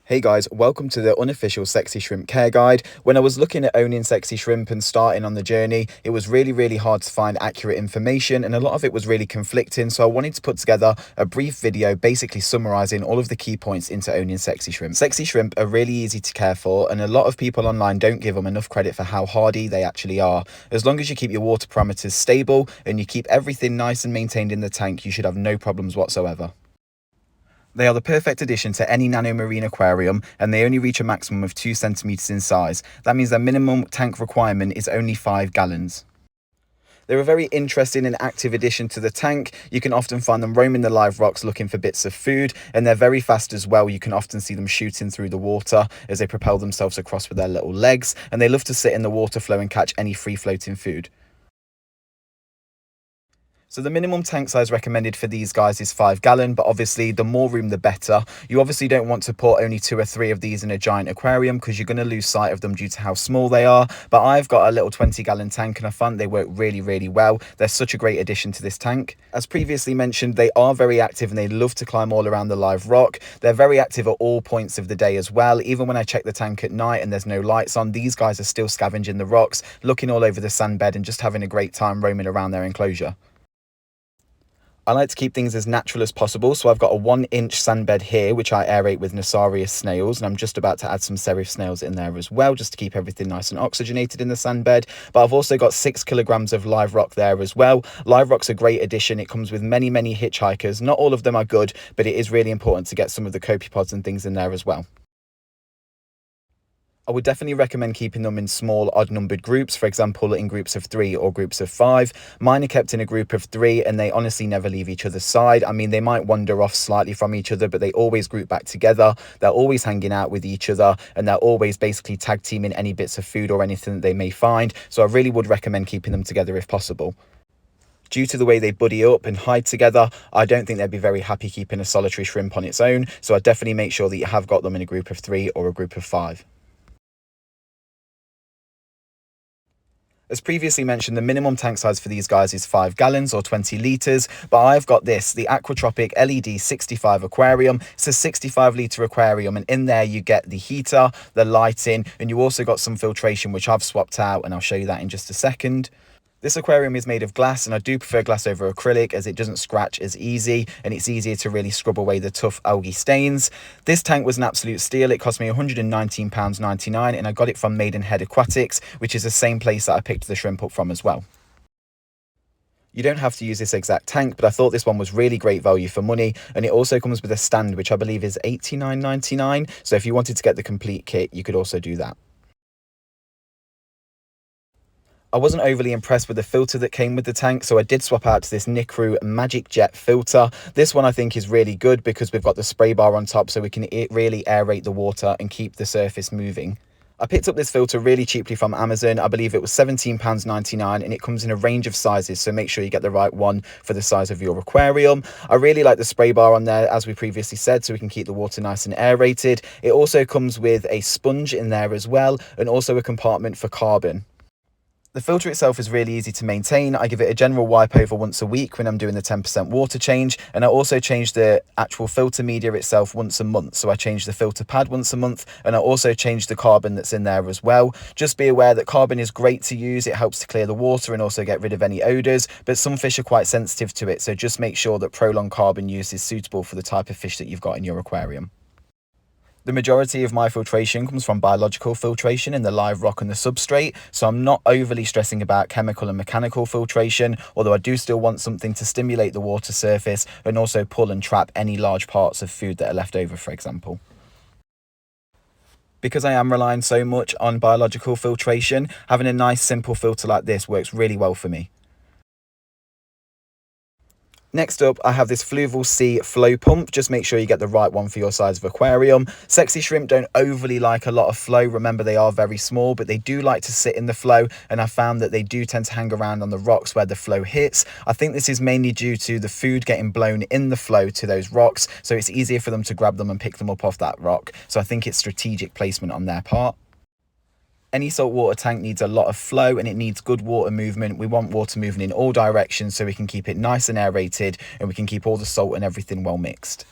Hey guys, welcome to the Unofficial Sexy Shrimp Care Guide. When I was looking at owning sexy shrimp and starting on the journey, it was really hard to find accurate information and a lot of it was really conflicting, so I wanted to put together a brief video basically summarising all of the key points into owning sexy shrimp. Sexy shrimp are really easy to care for and a lot of people online don't give them enough credit for how hardy they actually are. As long as you keep your water parameters stable and you keep everything nice and maintained in the tank, you should have no problems whatsoever. They are the perfect addition to any nano marine aquarium and they only reach a maximum of 2 centimeters in size. That means their minimum tank requirement is only 5 gallons. They're a very interesting and active addition to the tank. You can often find them roaming the live rocks looking for bits of food, and they're very fast as well. You can often see them shooting through the water as they propel themselves across with their little legs, and they love to sit in the water flow and catch any free floating food. So the minimum tank size recommended for these guys is 5 gallon, but obviously the more room the better. You obviously don't want to put only 2 or 3 of these in a giant aquarium because you're going to lose sight of them due to how small they are. But I've got a little 20-gallon tank and I find they work really well. They're such a great addition to this tank. As previously mentioned, they are very active and they love to climb all around the live rock. They're very active at all points of the day as well. Even when I check the tank at night and there's no lights on, these guys are still scavenging the rocks, looking all over the sand bed and just having a great time roaming around their enclosure. I like to keep things as natural as possible, so I've got a 1-inch sand bed here, which I aerate with Nasarius snails, and I'm just about to add some serif snails in there as well, just to keep everything nice and oxygenated in the sand bed. But I've also got 6 kilograms of live rock there as well. Live rock's a great addition. It comes with many hitchhikers. Not all of them are good, but it is really important to get some of the copepods and things in there as well. I would definitely recommend keeping them in small, odd-numbered groups, for example, in groups of 3 or groups of 5. Mine are kept in a group of 3, and they honestly never leave each other's side. I mean, they might wander off slightly from each other, but they always group back together. They're always hanging out with each other, and they're always basically tag teaming any bits of food or anything that they may find. So I really would recommend keeping them together if possible. Due to the way they buddy up and hide together, I don't think they'd be very happy keeping a solitary shrimp on its own. So I definitely make sure that you have got them in a group of 3 or a group of 5. As previously mentioned, the minimum tank size for these guys is 5 gallons or 20 litres, but I've got this, the Aquatropic LED 65 aquarium. It's a 65-litre aquarium, and in there you get the heater, the lighting, and you also got some filtration, which I've swapped out, and I'll show you that in just a second. This aquarium is made of glass, and I do prefer glass over acrylic as it doesn't scratch as easy and it's easier to really scrub away the tough algae stains. This tank was an absolute steal. It cost me £119.99 and I got it from Maidenhead Aquatics, which is the same place that I picked the shrimp up from as well. You don't have to use this exact tank, but I thought this one was really great value for money, and it also comes with a stand which I believe is £89.99, so if you wanted to get the complete kit you could also do that. I wasn't overly impressed with the filter that came with the tank, so I did swap out to this Nicru Magic Jet filter. This one I think is really good because we've got the spray bar on top, so we can really aerate the water and keep the surface moving. I picked up this filter really cheaply from Amazon. I believe it was £17.99 and it comes in a range of sizes, so make sure you get the right one for the size of your aquarium. I really like the spray bar on there, as we previously said, so we can keep the water nice and aerated. It also comes with a sponge in there as well, and also a compartment for carbon. The filter itself is really easy to maintain. I give it a general wipe over once a week when I'm doing the 10% water change, and I also change the actual filter media itself once a month. So I change the filter pad once a month, and I also change the carbon that's in there as well. Just be aware that carbon is great to use. It helps to clear the water and also get rid of any odours, but some fish are quite sensitive to it, so just make sure that prolonged carbon use is suitable for the type of fish that you've got in your aquarium. The majority of my filtration comes from biological filtration in the live rock and the substrate, so I'm not overly stressing about chemical and mechanical filtration, although I do still want something to stimulate the water surface and also pull and trap any large parts of food that are left over, for example. Because I am relying so much on biological filtration, having a nice simple filter like this works really well for me. Next up, I have this Fluval Sea flow pump. Just make sure you get the right one for your size of aquarium. Sexy shrimp don't overly like a lot of flow. Remember, they are very small, but they do like to sit in the flow, and I found that they do tend to hang around on the rocks where the flow hits. I think this is mainly due to the food getting blown in the flow to those rocks, so it's easier for them to grab them and pick them up off that rock. So I think it's strategic placement on their part. Any saltwater tank needs a lot of flow and it needs good water movement. We want water moving in all directions so we can keep it nice and aerated and we can keep all the salt and everything well mixed.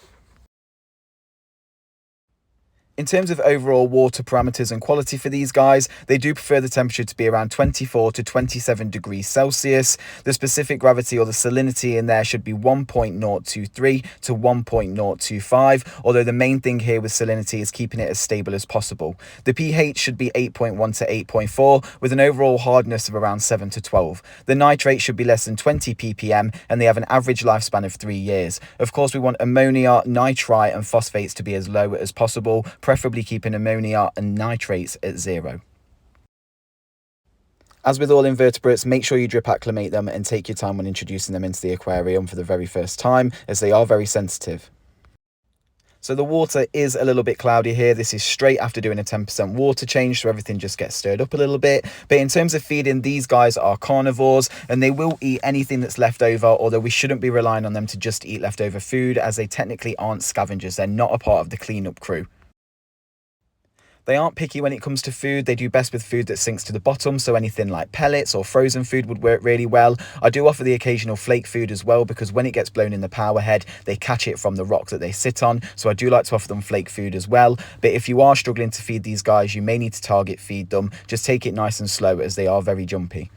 In terms of overall water parameters and quality for these guys, they do prefer the temperature to be around 24 to 27 degrees Celsius. The specific gravity or the salinity in there should be 1.023 to 1.025, although the main thing here with salinity is keeping it as stable as possible. The pH should be 8.1 to 8.4 with an overall hardness of around 7 to 12. The nitrate should be less than 20 ppm and they have an average lifespan of 3 years. Of course, we want ammonia, nitrite and phosphates to be as low as possible, preferably keeping ammonia and nitrates at 0. As with all invertebrates, make sure you drip acclimate them and take your time when introducing them into the aquarium for the very first time, as they are very sensitive. So the water is a little bit cloudy here. This is straight after doing a 10% water change, so everything just gets stirred up a little bit. But in terms of feeding, these guys are carnivores and they will eat anything that's left over, although we shouldn't be relying on them to just eat leftover food, as they technically aren't scavengers. They're not a part of the cleanup crew. They aren't picky when it comes to food. They do best with food that sinks to the bottom, so anything like pellets or frozen food would work really well. I do offer the occasional flake food as well, because when it gets blown in the power head, they catch it from the rock that they sit on, so I do like to offer them flake food as well. But if you are struggling to feed these guys, you may need to target feed them. Just take it nice and slow, as they are very jumpy.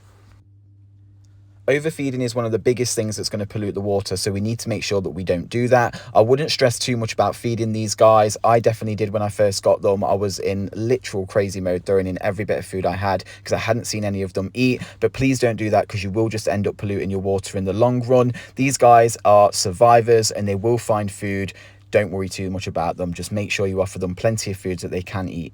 Overfeeding is one of the biggest things that's going to pollute the water, so we need to make sure that we don't do that. I wouldn't stress too much about feeding these guys. I definitely did when I first got them. I was in literal crazy mode, throwing in every bit of food I had because I hadn't seen any of them eat. But please don't do that, because you will just end up polluting your water in the long run. These guys are survivors and they will find food. Don't worry too much about them. Just make sure you offer them plenty of foods that they can eat.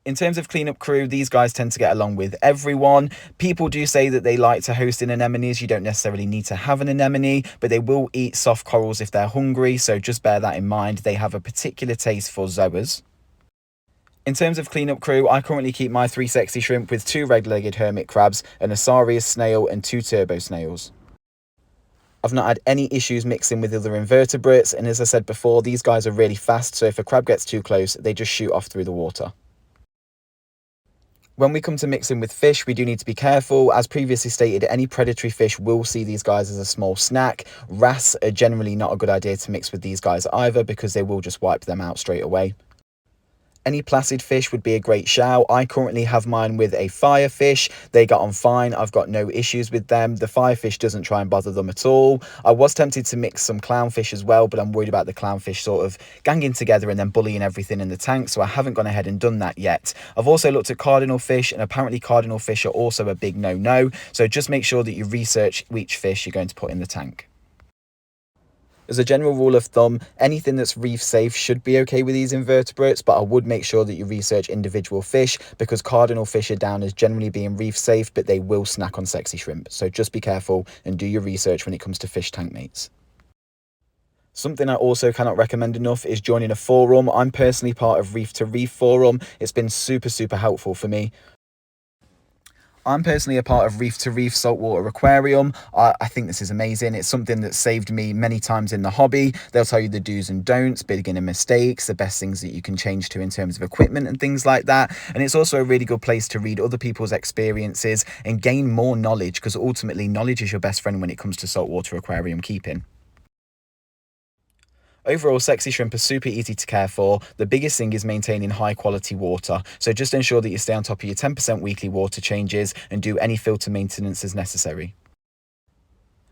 In terms of cleanup crew, these guys tend to get along with everyone. People do say that they like to host in anemones. You don't necessarily need to have an anemone, but they will eat soft corals if they're hungry, so just bear that in mind. They have a particular taste for zoas. In terms of cleanup crew, I currently keep my 3 sexy shrimp with 2 red-legged hermit crabs, an Asarius snail and 2 turbo snails. I've not had any issues mixing with other invertebrates, and as I said before, these guys are really fast, so if a crab gets too close, they just shoot off through the water. When we come to mixing with fish, we do need to be careful. As previously stated, any predatory fish will see these guys as a small snack. Wrasse are generally not a good idea to mix with these guys either, because they will just wipe them out straight away. Any placid fish would be a great shout. I currently have mine with a firefish. They got on fine. I've got no issues with them. The firefish doesn't try and bother them at all. I was tempted to mix some clownfish as well, but I'm worried about the clownfish sort of ganging together and then bullying everything in the tank, so I haven't gone ahead and done that yet. I've also looked at cardinal fish, and apparently cardinal fish are also a big no-no, so just make sure that you research which fish you're going to put in the tank. As a general rule of thumb, anything that's reef safe should be okay with these invertebrates, but I would make sure that you research individual fish, because cardinal fish are down as generally being reef safe, but they will snack on sexy shrimp. So just be careful and do your research when it comes to fish tank mates. Something I also cannot recommend enough is joining a forum. I'm personally part of Reef to Reef forum. It's been super helpful for me. I'm personally a part of Reef to Reef Saltwater Aquarium. I think this is amazing. It's something that saved me many times in the hobby. They'll tell you the do's and don'ts, beginner mistakes, the best things that you can change to in terms of equipment and things like that. And it's also a really good place to read other people's experiences and gain more knowledge, because ultimately knowledge is your best friend when it comes to saltwater aquarium keeping. Overall, sexy shrimp are super easy to care for. The biggest thing is maintaining high quality water. So just ensure that you stay on top of your 10% weekly water changes and do any filter maintenance as necessary.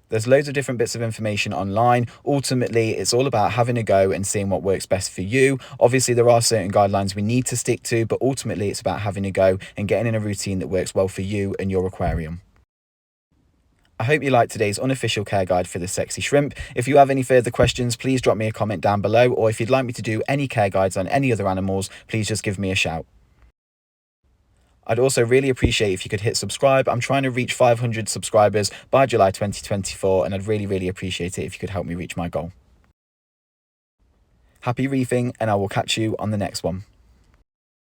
There's loads of different bits of information online. Ultimately, it's all about having a go and seeing what works best for you. Obviously, there are certain guidelines we need to stick to, but ultimately it's about having a go and getting in a routine that works well for you and your aquarium. I hope you liked today's unofficial care guide for the sexy shrimp. If you have any further questions, please drop me a comment down below, or if you'd like me to do any care guides on any other animals, please just give me a shout. I'd also really appreciate if you could hit subscribe. I'm trying to reach 500 subscribers by July 2024, and I'd really appreciate it if you could help me reach my goal. Happy reefing, and I will catch you on the next one.